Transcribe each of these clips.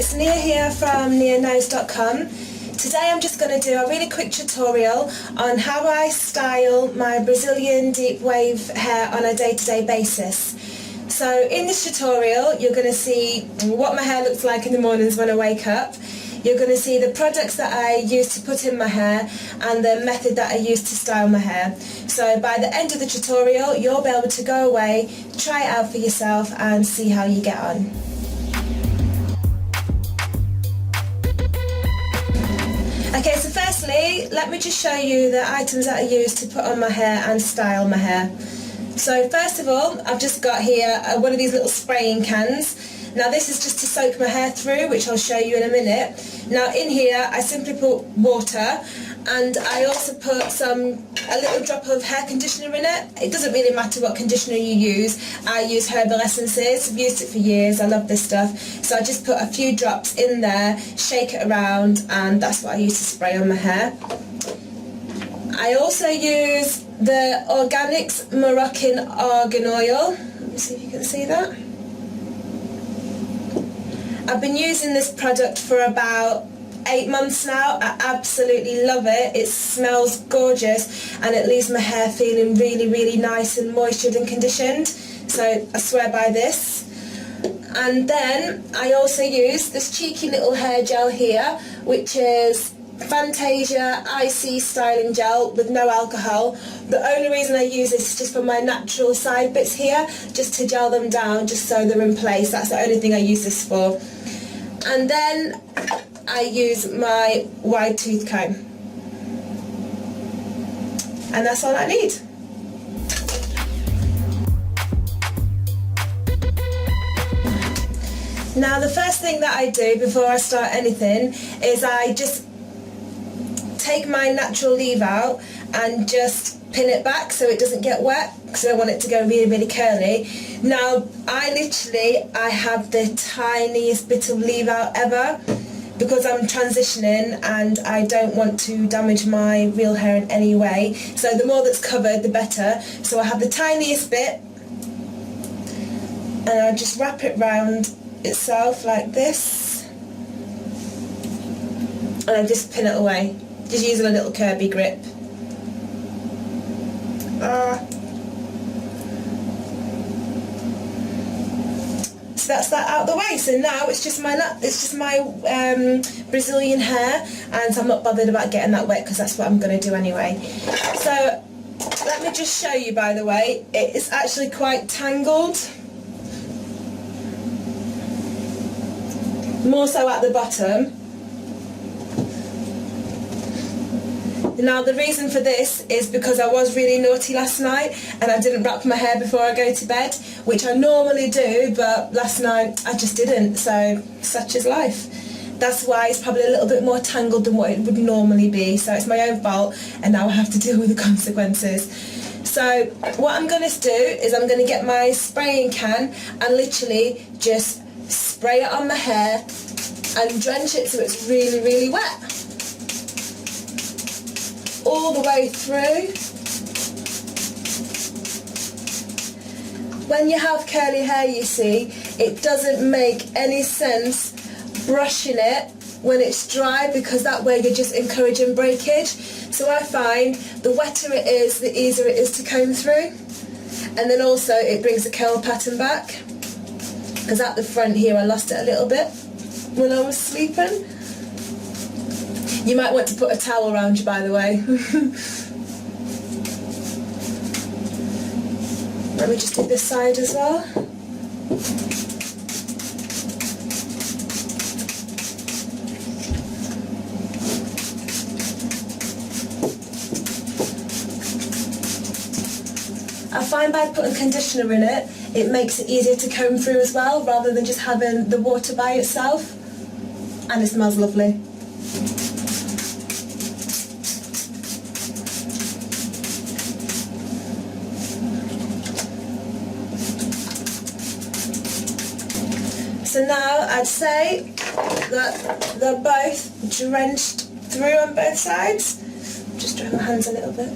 it's Nia here from niaknows.com. Today I'm just going to do a really quick tutorial on how I style my Brazilian deep wave hair on a day-to-day basis. So in this tutorial you're going to see what my hair looks like in the mornings when I wake up. You're going to see the products that I use to put in my hair and the method that I use to style my hair. So by the end of the tutorial you'll be able to go away, try it out for yourself and see how you get on. Okay, so firstly, let me just show you the items that I use to put on my hair and style my hair. So first of all, I've just got here one of these little spraying cans. Now this is just to soak my hair through, which I'll show you in a minute. Now in here I simply put water, and I also put a little drop of hair conditioner in it. It doesn't really matter what conditioner you use. I use herbal essences. I've used it for years. I love this stuff. So I just put a few drops in there, shake it around, and that's what I use to spray on my hair. I also use the Organics Moroccan Argan Oil. Let me see if you can see that. I've been using this product for about 8 months now. I absolutely love it. It smells gorgeous and it leaves my hair feeling really, really nice and moistured and conditioned. So I swear by this. And then I also use this cheeky little hair gel here, which is Fantasia IC styling gel with no alcohol. The only reason I use this is just for my natural side bits here, just to gel them down, just so they're in place. That's the only thing I use this for. And then I use my wide tooth comb, and that's all I need. Now the first thing that I do before I start anything is I just take my natural leave out and just pin it back so it doesn't get wet, because I want it to go really, really curly. Now I have the tiniest bit of leave out ever, because I'm transitioning and I don't want to damage my real hair in any way. So the more that's covered the better. So I have the tiniest bit and I just wrap it round itself like this, and I just pin it away, just using a little curby grip. So that's that out of the way. So now it's just my Brazilian hair, and I'm not bothered about getting that wet because that's what I'm going to do anyway. So let me just show you, by the way, it's actually quite tangled, more so at the bottom. Now the reason for this is because I was really naughty last night and I didn't wrap my hair before I go to bed, which I normally do, but last night I just didn't, so such is life. That's why it's probably a little bit more tangled than what it would normally be, so it's my own fault and now I have to deal with the consequences. So what I'm going to do is I'm going to get my spraying can and literally just spray it on my hair and drench it so it's really, really wet, all the way through. When you have curly hair, you see, it doesn't make any sense brushing it when it's dry, because that way you're just encouraging breakage. So I find the wetter it is, the easier it is to comb through, and then also it brings the curl pattern back, because at the front here I lost it a little bit when I was sleeping. You might want to put a towel around you, by the way. Let me just do this side as well. I find by putting conditioner in it, it makes it easier to comb through as well, rather than just having the water by itself. And it smells lovely. So now I'd say that they're both drenched through on both sides. Just dry my hands a little bit.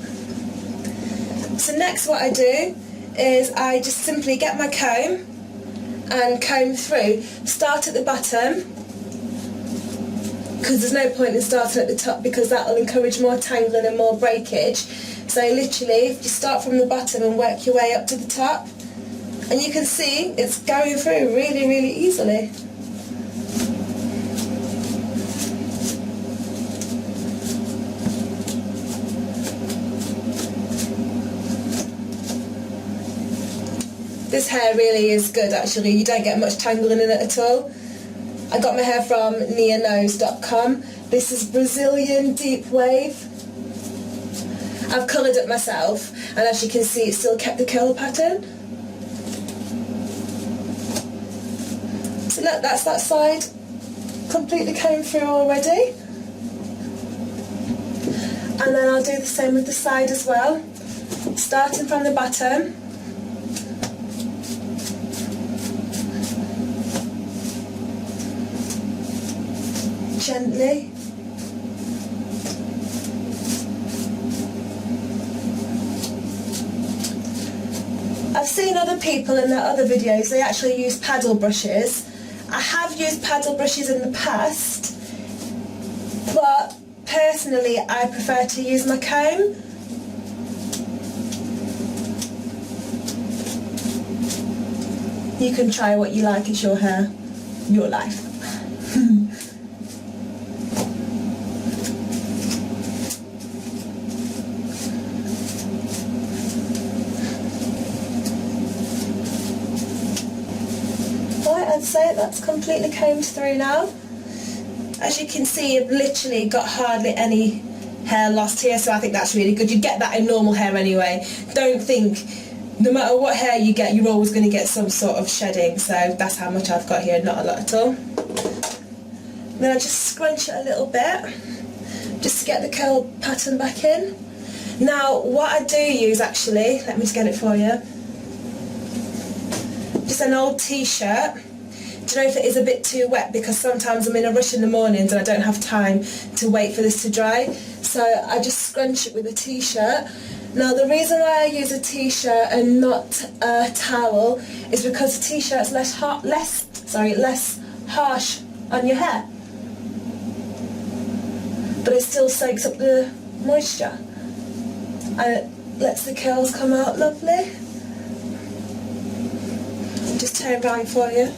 So next what I do is I just simply get my comb and comb through. Start at the bottom because there's no point in starting at the top, because that will encourage more tangling and more breakage. So literally, if you start from the bottom and work your way up to the top, and you can see it's going through really, really easily. This hair really is good actually, you don't get much tangling in it at all. I got my hair from nearnose.com. This is Brazilian deep wave. I've coloured it myself, and as you can see it still kept the curl pattern. So look, that's that side completely came through already. And then I'll do the same with the side as well. Starting from the bottom. Gently. I've seen other people in their other videos, they actually use paddle brushes. I have used paddle brushes in the past, but personally I prefer to use my comb. You can try what you like, it's your hair, your life. I'd say that's completely combed through now. As you can see, I've literally got hardly any hair lost here, so I think that's really good. You get that in normal hair anyway. Don't think, no matter what hair you get, you're always going to get some sort of shedding, so that's how much I've got here, not a lot at all. Then I just scrunch it a little bit, just to get the curl pattern back in. Now, what I do use actually, let me just get it for you, just an old t-shirt. Do you know if it is a bit too wet, because sometimes I'm in a rush in the mornings and I don't have time to wait for this to dry, so I just scrunch it with a t-shirt. Now the reason why I use a t-shirt and not a towel is because a t-shirt's less harsh on your hair, but it still soaks up the moisture and it lets the curls come out lovely. Just turn around for you.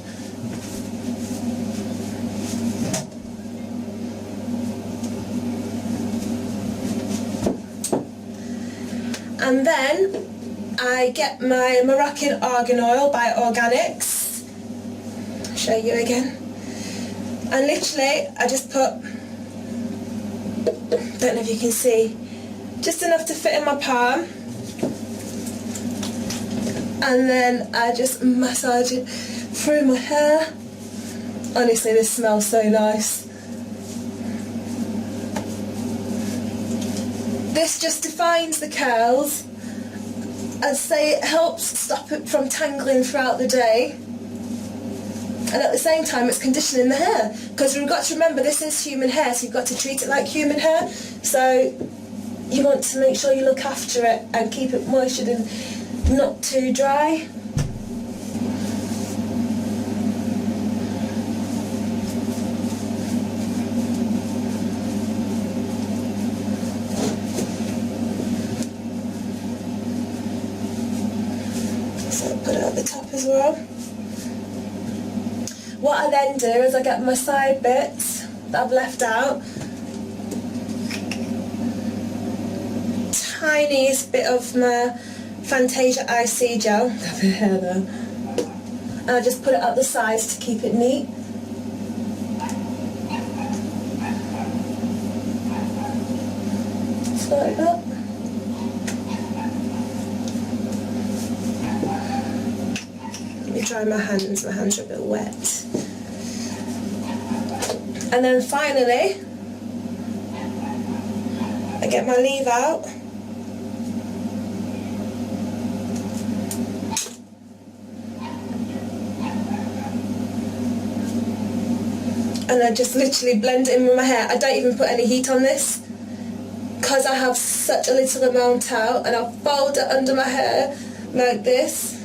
And then I get my Moroccan Argan Oil by Organics. I'll show you again. And literally I just put, don't know if you can see, just enough to fit in my palm. And then I just massage it through my hair. Honestly, this smells so nice. This just defines the curls. I'd say it helps stop it from tangling throughout the day. And at the same time it's conditioning the hair. Because we've got to remember this is human hair, so you've got to treat it like human hair. So you want to make sure you look after it and keep it moistured and not too dry. So I'll put it at the top as well. What I then do is I get my side bits that I've left out, tiniest bit of my Fantasia IC gel, and I just put it up the sides to keep it neat. Just like that. Let me dry my hands are a bit wet. And then finally, I get my leave out. And I just literally blend it in with my hair. I don't even put any heat on this because I have such a little amount out, and I'll fold it under my hair like this.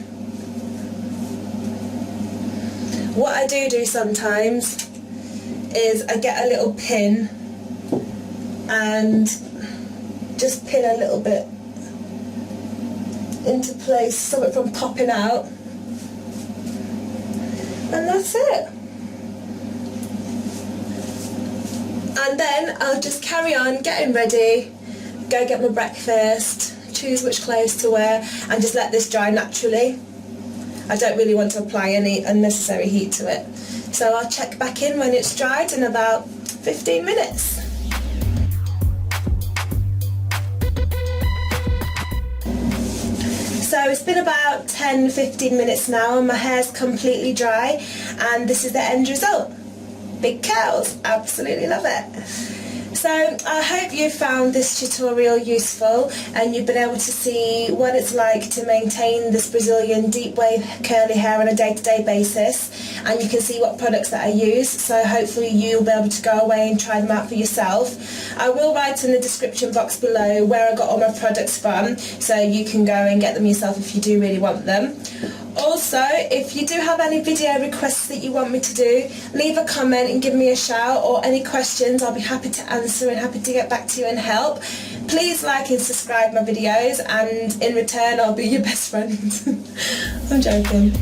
What I do sometimes is I get a little pin and just pin a little bit into place, stop it from popping out, and that's it. And then I'll just carry on getting ready, go get my breakfast, choose which clothes to wear, and just let this dry naturally. I don't really want to apply any unnecessary heat to it. So I'll check back in when it's dried in about 15 minutes. So it's been about 10-15 minutes now and my hair's completely dry, and this is the end result. Big curls, absolutely love it. So I hope you found this tutorial useful and you've been able to see what it's like to maintain this Brazilian deep wave curly hair on a day-to-day basis, and you can see what products that I use, so hopefully you'll be able to go away and try them out for yourself. I will write in the description box below where I got all my products from, so you can go and get them yourself if you do really want them. Also, if you do have any video requests that you want me to do, leave a comment and give me a shout, or any questions I'll be happy to answer and happy to get back to you and help. Please like and subscribe my videos, and in return I'll be your best friend. I'm joking.